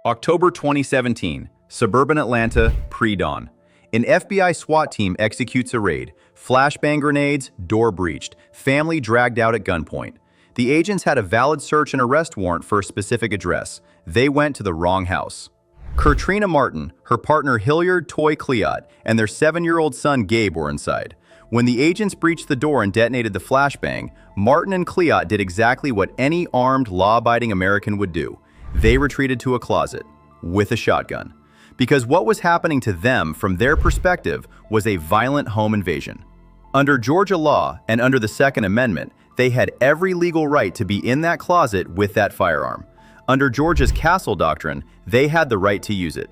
October 2017, suburban Atlanta, pre-dawn. An FBI SWAT team executes a raid. Flashbang grenades, door breached, family dragged out at gunpoint. The agents had a valid search and arrest warrant for a specific address. They went to the wrong house. Katrina Martin, her partner Hilliard Toy Cleot, and their 7-year-old son Gabe were inside. When the agents breached the door and detonated the flashbang, Martin and Cleot did exactly what any armed, law-abiding American would do. They retreated to a closet with a shotgun. Because what was happening to them from their perspective was a violent home invasion. Under Georgia law and under the Second Amendment, they had every legal right to be in that closet with that firearm. Under Georgia's Castle Doctrine, they had the right to use it.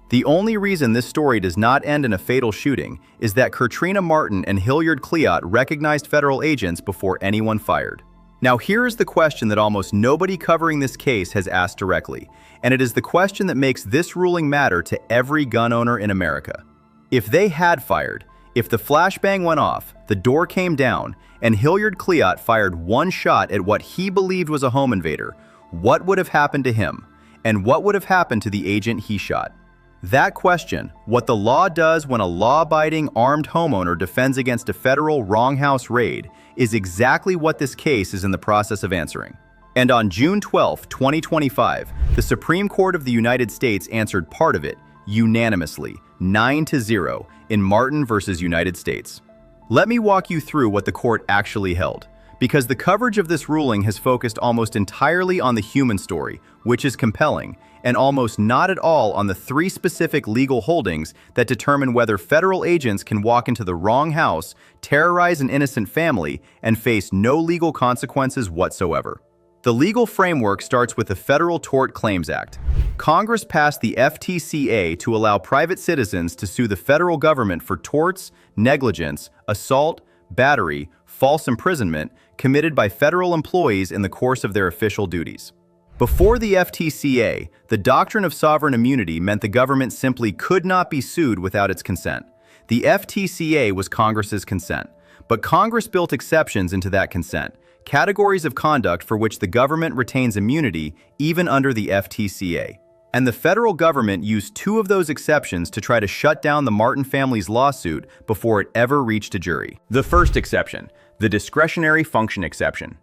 The only reason this story does not end in a fatal shooting is that Katrina Martin and Hilliard Cleot recognized federal agents before anyone fired. Now here is the question that almost nobody covering this case has asked directly, and it is the question that makes this ruling matter to every gun owner in America. If they had fired, if the flashbang went off, the door came down, and Hilliard Cleot fired one shot at what he believed was a home invader, what would have happened to him? And what would have happened to the agent he shot? That question, what the law does when a law-abiding armed homeowner defends against a federal wrong-house raid, is exactly what this case is in the process of answering. And on June 12, 2025, the Supreme Court of the United States answered part of it, unanimously, 9-0, in Martin v. United States. Let me walk you through what the court actually held, because the coverage of this ruling has focused almost entirely on the human story, which is compelling, and almost not at all on the 3 specific legal holdings that determine whether federal agents can walk into the wrong house, terrorize an innocent family, and face no legal consequences whatsoever. The legal framework starts with the Federal Tort Claims Act. Congress passed the FTCA to allow private citizens to sue the federal government for torts, negligence, assault, battery, false imprisonment committed by federal employees in the course of their official duties. Before the FTCA, the doctrine of sovereign immunity meant the government simply could not be sued without its consent. The FTCA was Congress's consent, but Congress built exceptions into that consent, categories of conduct for which the government retains immunity even under the FTCA. And the federal government used 2 of those exceptions to try to shut down the Martin family's lawsuit before it ever reached a jury. The first exception, the discretionary function exception.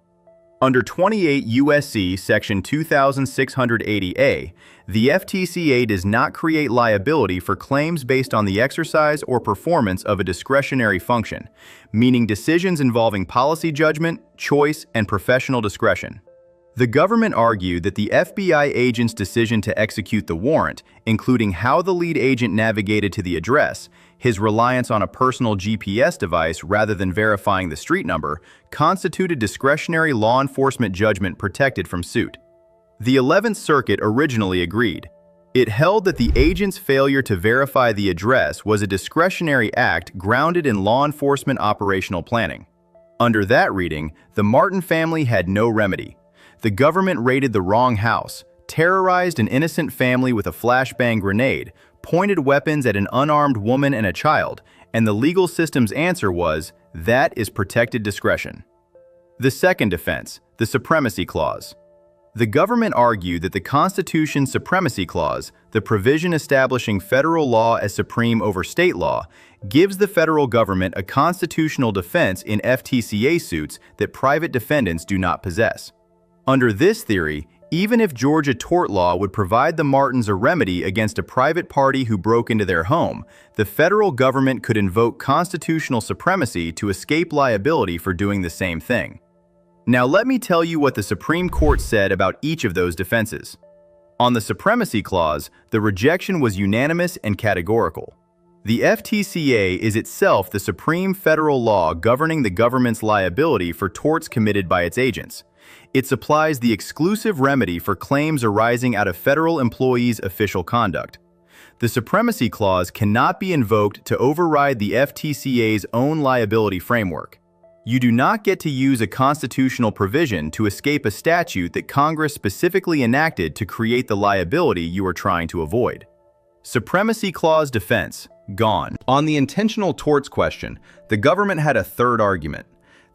Under 28 U.S.C. Section 2680A, the FTCA does not create liability for claims based on the exercise or performance of a discretionary function, meaning decisions involving policy judgment, choice, and professional discretion. The government argued that the FBI agent's decision to execute the warrant, including how the lead agent navigated to the address, his reliance on a personal GPS device rather than verifying the street number, constituted discretionary law enforcement judgment protected from suit. The 11th Circuit originally agreed. It held that the agent's failure to verify the address was a discretionary act grounded in law enforcement operational planning. Under that reading, the Martin family had no remedy. The government raided the wrong house, terrorized an innocent family with a flashbang grenade, pointed weapons at an unarmed woman and a child, and the legal system's answer was, that is protected discretion. The second defense, the Supremacy Clause. The government argued that the Constitution's Supremacy Clause, the provision establishing federal law as supreme over state law, gives the federal government a constitutional defense in FTCA suits that private defendants do not possess. Under this theory, even if Georgia tort law would provide the Martins a remedy against a private party who broke into their home, the federal government could invoke constitutional supremacy to escape liability for doing the same thing. Now let me tell you what the Supreme Court said about each of those defenses. On the Supremacy Clause, the rejection was unanimous and categorical. The FTCA is itself the supreme federal law governing the government's liability for torts committed by its agents. It supplies the exclusive remedy for claims arising out of federal employees' official conduct. The Supremacy Clause cannot be invoked to override the FTCA's own liability framework. You do not get to use a constitutional provision to escape a statute that Congress specifically enacted to create the liability you are trying to avoid. Supremacy Clause defense, gone. On the intentional torts question, the government had a third argument.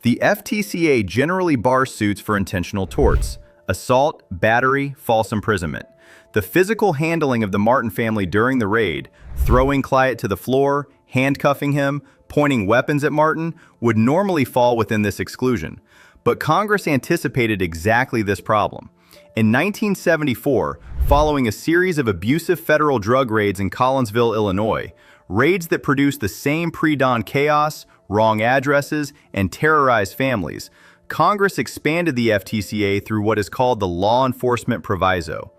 The FTCA generally bars suits for intentional torts, assault, battery, false imprisonment. The physical handling of the Martin family during the raid, throwing Clyott to the floor, handcuffing him, pointing weapons at Martin, would normally fall within this exclusion. But Congress anticipated exactly this problem. In 1974, following a series of abusive federal drug raids in Collinsville, Illinois, raids that produced the same pre-dawn chaos, wrong addresses, and terrorized families, Congress expanded the FTCA through what is called the Law Enforcement Proviso.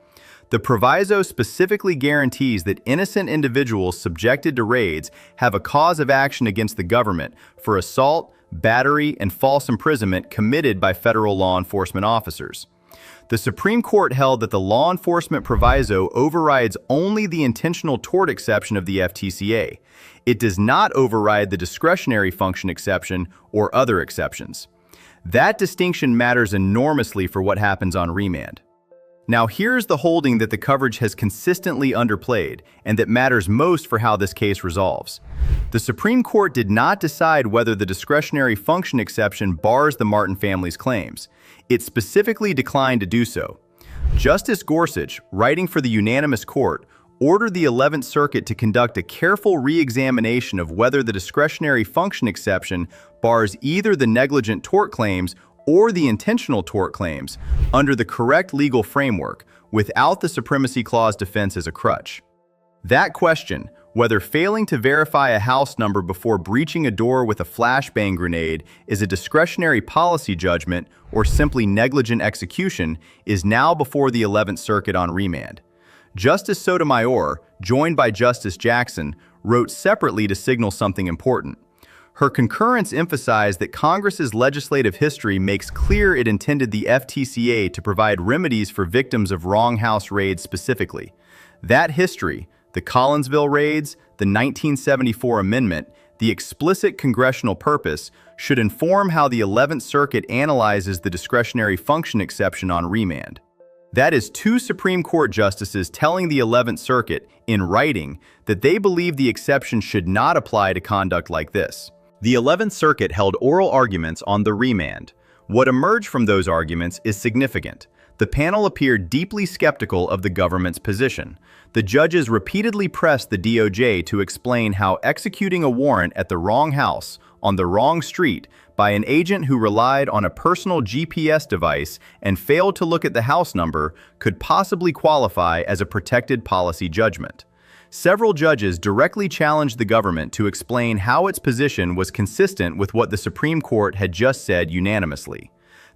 The proviso specifically guarantees that innocent individuals subjected to raids have a cause of action against the government for assault, battery, and false imprisonment committed by federal law enforcement officers. The Supreme Court held that the law enforcement proviso overrides only the intentional tort exception of the FTCA. It does not override the discretionary function exception or other exceptions. That distinction matters enormously for what happens on remand. Now here's the holding that the coverage has consistently underplayed and that matters most for how this case resolves. The Supreme Court did not decide whether the discretionary function exception bars the Martin family's claims. It specifically declined to do so. Justice Gorsuch, writing for the unanimous court, ordered the 11th Circuit to conduct a careful re-examination of whether the discretionary function exception bars either the negligent tort claims or the intentional tort claims under the correct legal framework without the Supremacy Clause defense as a crutch. That question, whether failing to verify a house number before breaching a door with a flashbang grenade is a discretionary policy judgment or simply negligent execution, is now before the 11th Circuit on remand. Justice Sotomayor, joined by Justice Jackson, wrote separately to signal something important. Her concurrence emphasized that Congress's legislative history makes clear it intended the FTCA to provide remedies for victims of wrong house raids specifically. That history, the Collinsville raids, the 1974 amendment, the explicit congressional purpose, should inform how the 11th Circuit analyzes the discretionary function exception on remand. That is two Supreme Court justices telling the 11th Circuit, in writing, that they believe the exception should not apply to conduct like this. The 11th Circuit held oral arguments on the remand. What emerged from those arguments is significant. The panel appeared deeply skeptical of the government's position. The judges repeatedly pressed the DOJ to explain how executing a warrant at the wrong house, on the wrong street, by an agent who relied on a personal GPS device and failed to look at the house number could possibly qualify as a protected policy judgment. Several judges directly challenged the government to explain how its position was consistent with what the Supreme Court had just said unanimously.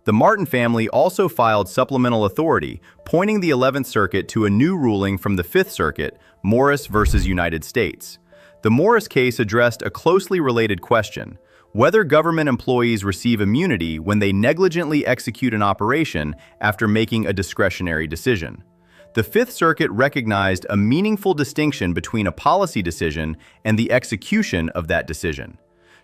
The Martin family also filed supplemental authority, pointing the 11th Circuit to a new ruling from the 5th Circuit, Morris v. United States. The Morris case addressed a closely related question: whether government employees receive immunity when they negligently execute an operation after making a discretionary decision. The 5th Circuit recognized a meaningful distinction between a policy decision and the execution of that decision.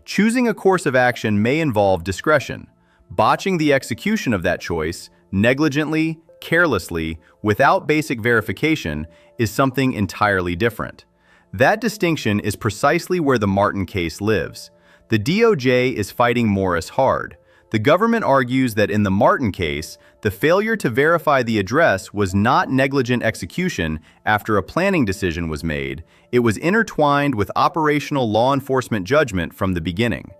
Choosing a course of action may involve discretion. Botching the execution of that choice, negligently, carelessly, without basic verification, is something entirely different. That distinction is precisely where the Martin case lives. The DOJ is fighting Morris hard. The government argues that in the Martin case, the failure to verify the address was not negligent execution after a planning decision was made. It was intertwined with operational law enforcement judgment from the beginning.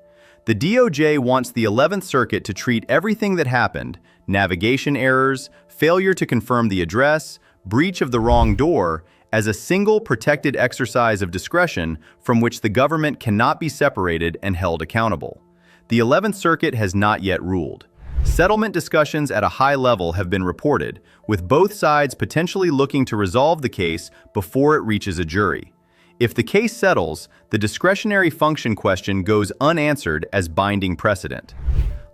The DOJ wants the 11th Circuit to treat everything that happened, navigation errors, failure to confirm the address, breach of the wrong door, as a single protected exercise of discretion from which the government cannot be separated and held accountable. The 11th Circuit has not yet ruled. Settlement discussions at a high level have been reported, with both sides potentially looking to resolve the case before it reaches a jury. If the case settles, the discretionary function question goes unanswered as binding precedent.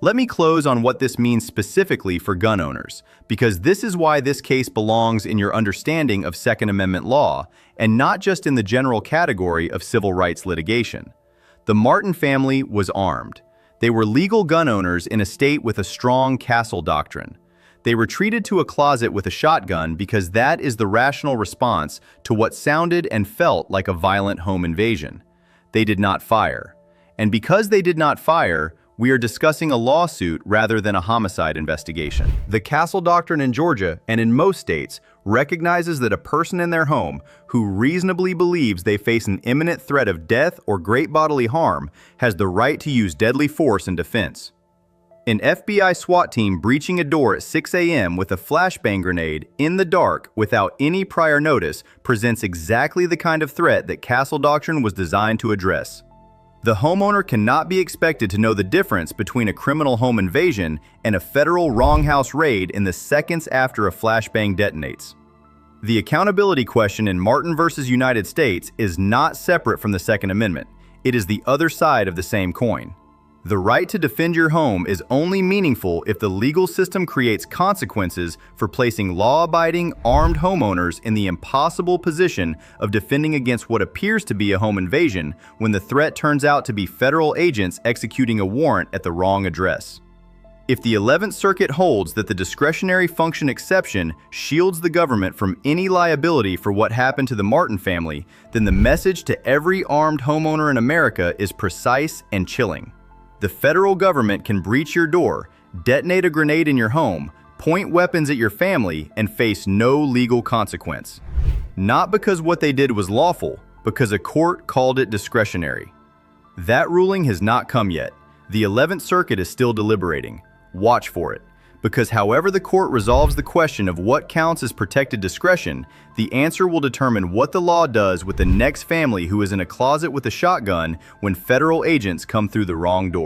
Let me close on what this means specifically for gun owners, because this is why this case belongs in your understanding of Second Amendment law, and not just in the general category of civil rights litigation. The Martin family was armed. They were legal gun owners in a state with a strong castle doctrine. They retreated to a closet with a shotgun because that is the rational response to what sounded and felt like a violent home invasion. They did not fire. And because they did not fire, we are discussing a lawsuit rather than a homicide investigation. The castle doctrine in Georgia, and in most states, recognizes that a person in their home who reasonably believes they face an imminent threat of death or great bodily harm has the right to use deadly force in defense. An FBI SWAT team breaching a door at 6 a.m. with a flashbang grenade in the dark without any prior notice presents exactly the kind of threat that Castle Doctrine was designed to address. The homeowner cannot be expected to know the difference between a criminal home invasion and a federal wrong house raid in the seconds after a flashbang detonates. The accountability question in Martin v. United States is not separate from the Second Amendment. It is the other side of the same coin. The right to defend your home is only meaningful if the legal system creates consequences for placing law-abiding, armed homeowners in the impossible position of defending against what appears to be a home invasion when the threat turns out to be federal agents executing a warrant at the wrong address. If the 11th Circuit holds that the discretionary function exception shields the government from any liability for what happened to the Martin family, then the message to every armed homeowner in America is precise and chilling. The federal government can breach your door, detonate a grenade in your home, point weapons at your family, and face no legal consequence. Not because what they did was lawful, because a court called it discretionary. That ruling has not come yet. The 11th Circuit is still deliberating. Watch for it, because however the court resolves the question of what counts as protected discretion, the answer will determine what the law does with the next family who is in a closet with a shotgun when federal agents come through the wrong door.